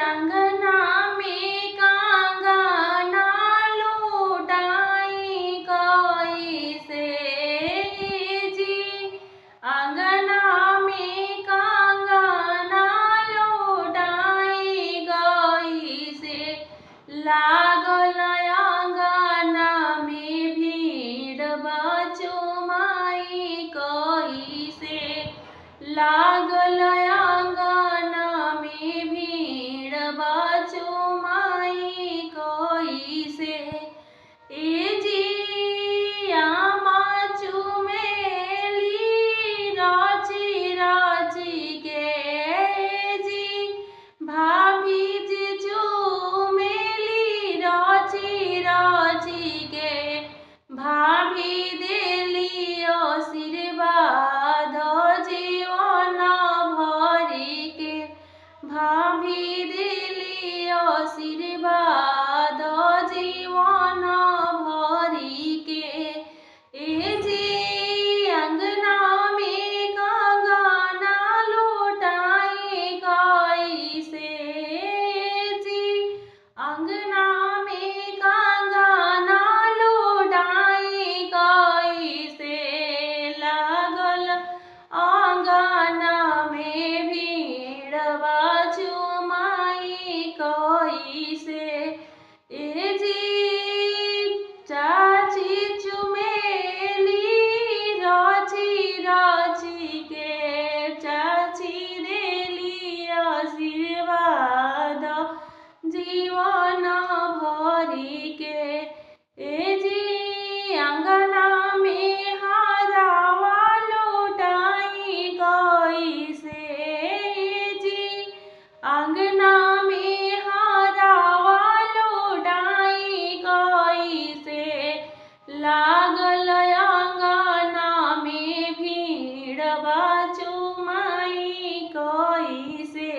अंगना में कांगना लुटाई कैसे जी। अंगना में कांगना लुटाई कैसे लागल अंगना में भीड़ बचुमाई कैसे लागल अंगना में भीड़ बचुमाई कैसे ए जी आमा चुमेली राची राची के जी भाभी जी चुमेली राची राची के भाभी देली आशीर्वाद जीवन भरी के भाभी देली आशीर्वाद जीवन भरी के ए जी अंगना में कांगना लुटाई कैसे जी। अंगना में कांगना लुटाई कैसे लागल अंगना में भीड़ बचुमाई कैसे ए जी चाची चुमेली राची राची के चाची देली आशीर्वाद जीवन भरी के ए जी अंगना में हारावा लुटाई कैसे जी। अंगना में हारावा लुटाई कैसे लागल अंगना में भीड़ बचुमाई कैसे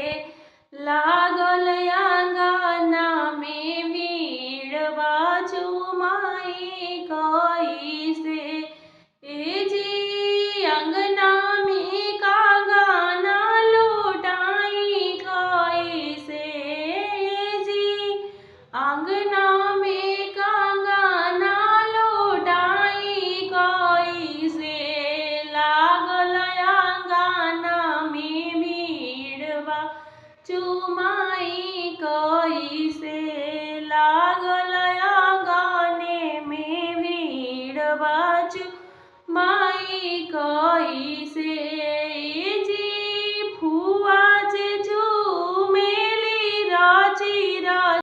लागल अंगना में भीड़ बचुमाई कैसे ए जी अंगना में कांगना लुटाई कैसे जी। अंगना में कांगना लुटाई कैसे लागल अंगना में भीड़ बचुमाई कैसे लागल अंगने में भीड़ बचुमाई कैसे।